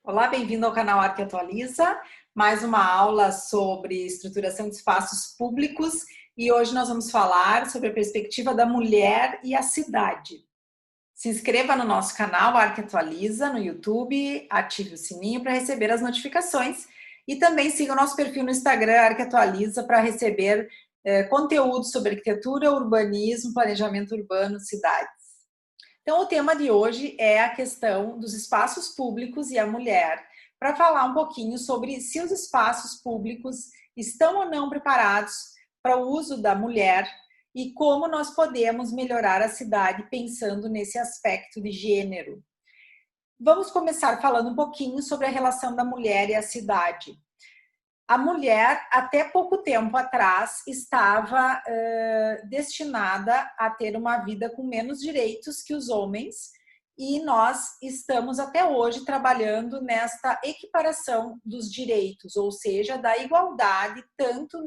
Olá, bem-vindo ao canal Arque Atualiza, mais uma aula sobre estruturação de espaços públicos e hoje nós vamos falar sobre a perspectiva da mulher e a cidade. Se inscreva no nosso canal Arque Atualiza no YouTube, ative o sininho para receber as notificações e também siga o nosso perfil no Instagram Arque Atualiza para receber conteúdo sobre arquitetura, urbanismo, planejamento urbano, cidades. Então, o tema de hoje é a questão dos espaços públicos e a mulher, para falar um pouquinho sobre se os espaços públicos estão ou não preparados para o uso da mulher e como nós podemos melhorar a cidade pensando nesse aspecto de gênero. Vamos começar falando um pouquinho sobre a relação da mulher e a cidade. A mulher, até pouco tempo atrás, estava destinada a ter uma vida com menos direitos que os homens e nós estamos até hoje trabalhando nesta equiparação dos direitos, ou seja, da igualdade tanto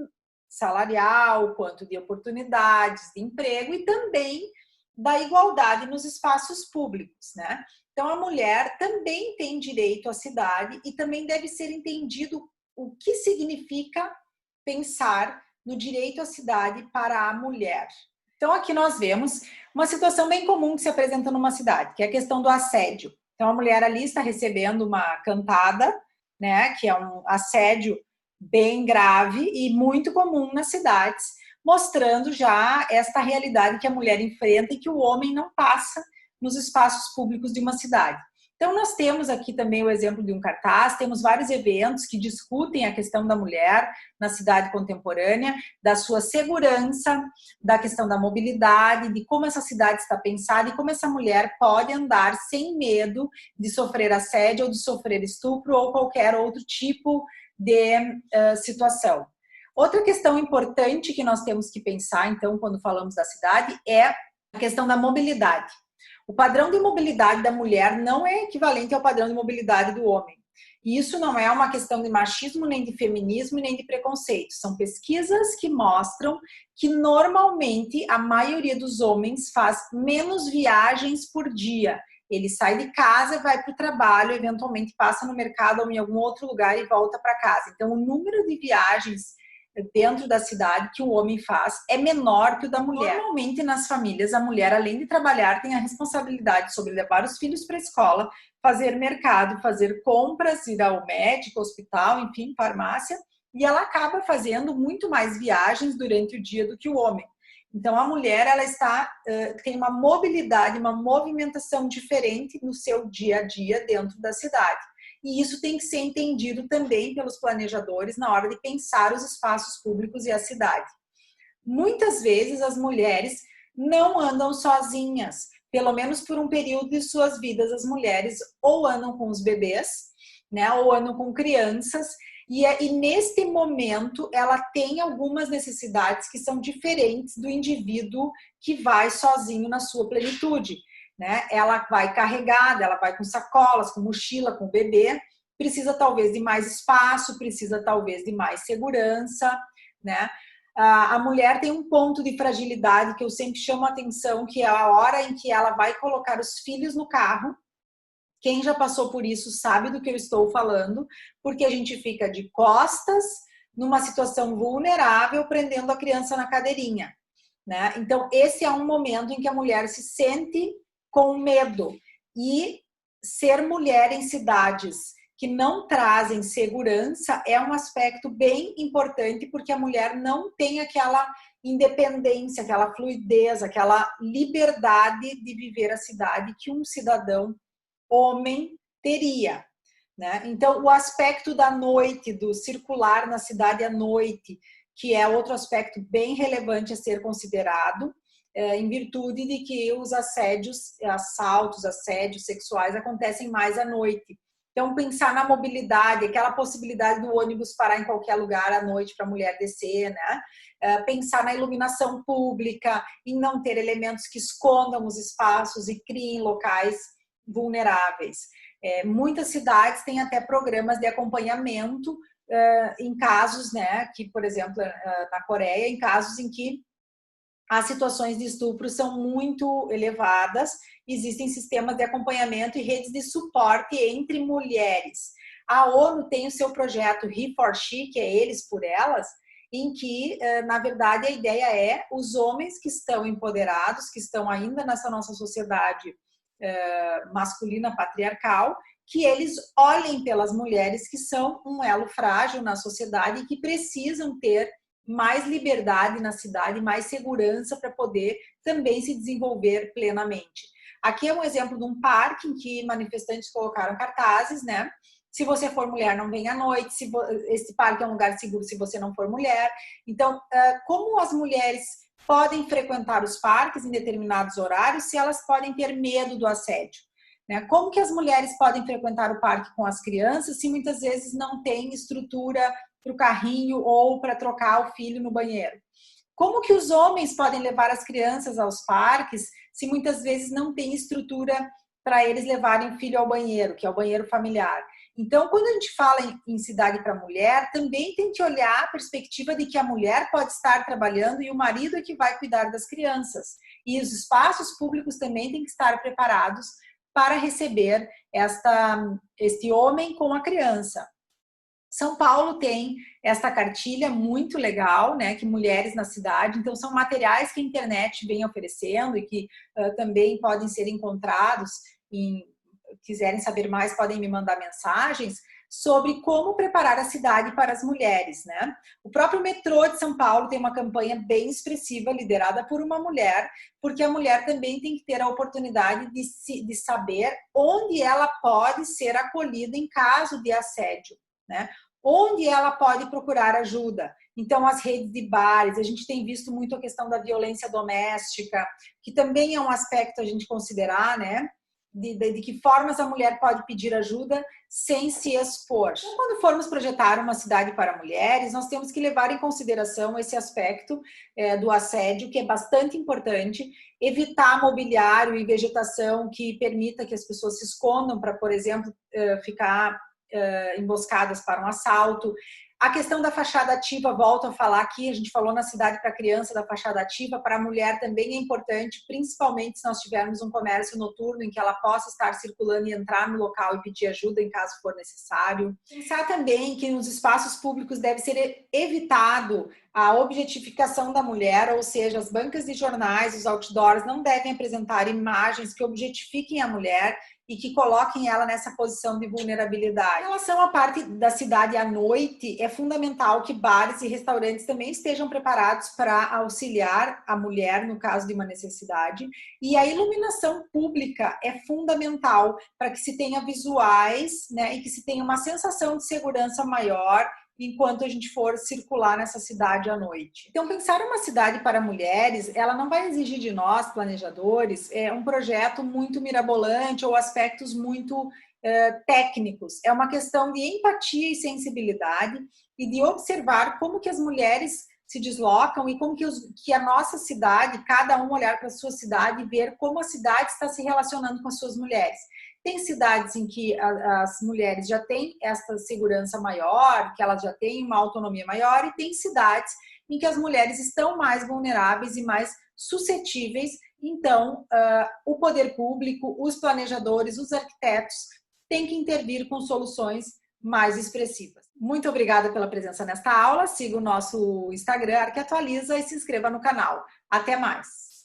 salarial quanto de oportunidades de emprego e também da igualdade nos espaços públicos, né? Então, a mulher também tem direito à cidade e também deve ser entendido o que significa pensar no direito à cidade para a mulher. Então, aqui nós vemos uma situação bem comum que se apresenta numa cidade, que é a questão do assédio. Então, a mulher ali está recebendo uma cantada, né, que é um assédio bem grave e muito comum nas cidades, mostrando já esta realidade que a mulher enfrenta e que o homem não passa nos espaços públicos de uma cidade. Então, nós temos aqui também o exemplo de um cartaz, temos vários eventos que discutem a questão da mulher na cidade contemporânea, da sua segurança, da questão da mobilidade, de como essa cidade está pensada e como essa mulher pode andar sem medo de sofrer assédio ou de sofrer estupro ou qualquer outro tipo de situação. Outra questão importante que nós temos que pensar, então, quando falamos da cidade, é a questão da mobilidade. O padrão de mobilidade da mulher não é equivalente ao padrão de mobilidade do homem. E isso não é uma questão de machismo, nem de feminismo, nem de preconceito. São pesquisas que mostram que normalmente a maioria dos homens faz menos viagens por dia. Ele sai de casa, vai para o trabalho, eventualmente passa no mercado ou em algum outro lugar e volta para casa. Então, o número de viagens dentro da cidade que o homem faz é menor que o da mulher. Normalmente, nas famílias, a mulher, além de trabalhar, tem a responsabilidade sobre levar os filhos para a escola, fazer mercado, fazer compras, ir ao médico, hospital, enfim, farmácia, e ela acaba fazendo muito mais viagens durante o dia do que o homem. Então, a mulher, ela tem uma mobilidade, uma movimentação diferente no seu dia a dia dentro da cidade. E isso tem que ser entendido também pelos planejadores na hora de pensar os espaços públicos e a cidade. Muitas vezes as mulheres não andam sozinhas, pelo menos por um período de suas vidas, as mulheres ou andam com os bebês, né, ou andam com crianças, e neste momento ela tem algumas necessidades que são diferentes do indivíduo que vai sozinho na sua plenitude. Né? Ela vai carregada, ela vai com sacolas, com mochila, com bebê, precisa talvez de mais espaço, precisa talvez de mais segurança, né? A mulher tem um ponto de fragilidade que eu sempre chamo a atenção, que é a hora em que ela vai colocar os filhos no carro. Quem já passou por isso sabe do que eu estou falando, porque a gente fica de costas, numa situação vulnerável, prendendo a criança na cadeirinha, né? Então, esse é um momento em que a mulher se sente com medo. E ser mulher em cidades que não trazem segurança é um aspecto bem importante, porque a mulher não tem aquela independência, aquela fluidez, aquela liberdade de viver a cidade que um cidadão homem teria. Né? Então, o aspecto da noite, do circular na cidade à noite, que é outro aspecto bem relevante a ser considerado, em virtude de que os assaltos, assédios sexuais acontecem mais à noite. Então, pensar na mobilidade, aquela possibilidade do ônibus parar em qualquer lugar à noite para a mulher descer, né? Pensar na iluminação pública, em não ter elementos que escondam os espaços e criem locais vulneráveis. Muitas cidades têm até programas de acompanhamento em casos, né, que, por exemplo, na Coreia, em casos em que as situações de estupro são muito elevadas existem sistemas de acompanhamento e redes de suporte entre mulheres. A ONU tem o seu projeto He4She, que é Eles por Elas, em que, na verdade, a ideia é os homens que estão empoderados, que estão ainda nessa nossa sociedade masculina patriarcal, que eles olhem pelas mulheres que são um elo frágil na sociedade e que precisam ter mais liberdade na cidade, mais segurança para poder também se desenvolver plenamente. Aqui é um exemplo de um parque em que manifestantes colocaram cartazes, né? Se você for mulher, não venha à noite. Esse parque é um lugar seguro se você não for mulher. Então, como as mulheres podem frequentar os parques em determinados horários se elas podem ter medo do assédio? Como que as mulheres podem frequentar o parque com as crianças se muitas vezes não tem estrutura para o carrinho ou para trocar o filho no banheiro? Como que os homens podem levar as crianças aos parques se muitas vezes não tem estrutura para eles levarem o filho ao banheiro, que é o banheiro familiar? Então, quando a gente fala em cidade para mulher, também tem que olhar a perspectiva de que a mulher pode estar trabalhando e o marido é que vai cuidar das crianças. E os espaços públicos também têm que estar preparados para receber este homem com a criança. São Paulo tem esta cartilha muito legal, né, que mulheres na cidade, então são materiais que a internet vem oferecendo e que também podem ser encontrados. Quiserem saber mais, podem me mandar mensagens sobre como preparar a cidade para as mulheres, né? O próprio metrô de São Paulo tem uma campanha bem expressiva, liderada por uma mulher, porque a mulher também tem que ter a oportunidade de saber onde ela pode ser acolhida em caso de assédio, né? Onde ela pode procurar ajuda. Então, as redes de bares, a gente tem visto muito a questão da violência doméstica, que também é um aspecto a gente considerar, né? De que formas a mulher pode pedir ajuda sem se expor. Então, quando formos projetar uma cidade para mulheres, nós temos que levar em consideração esse aspecto do assédio, que é bastante importante, evitar mobiliário e vegetação que permita que as pessoas se escondam para, por exemplo, ficar emboscadas para um assalto. A questão da fachada ativa, volto a falar aqui, a gente falou na cidade para criança da fachada ativa, para a mulher também é importante, principalmente se nós tivermos um comércio noturno em que ela possa estar circulando e entrar no local e pedir ajuda em caso for necessário. Pensar também que nos espaços públicos deve ser evitado a objetificação da mulher, ou seja, as bancas de jornais, os outdoors não devem apresentar imagens que objetifiquem a mulher e que coloquem ela nessa posição de vulnerabilidade. Em relação à parte da cidade à noite, é fundamental que bares e restaurantes também estejam preparados para auxiliar a mulher no caso de uma necessidade. E a iluminação pública é fundamental para que se tenha visuais, né, e que se tenha uma sensação de segurança maior enquanto a gente for circular nessa cidade à noite. Então, pensar uma cidade para mulheres, ela não vai exigir de nós, planejadores, um projeto muito mirabolante ou aspectos muito técnicos. É uma questão de empatia e sensibilidade e de observar como que as mulheres se deslocam e como que a nossa cidade, cada um olhar para a sua cidade e ver como a cidade está se relacionando com as suas mulheres. Tem cidades em que as mulheres já têm essa segurança maior, que elas já têm uma autonomia maior, e tem cidades em que as mulheres estão mais vulneráveis e mais suscetíveis. Então, o poder público, os planejadores, os arquitetos têm que intervir com soluções mais expressivas. Muito obrigada pela presença nesta aula. Siga o nosso Instagram, Arqueatualiza, e se inscreva no canal. Até mais!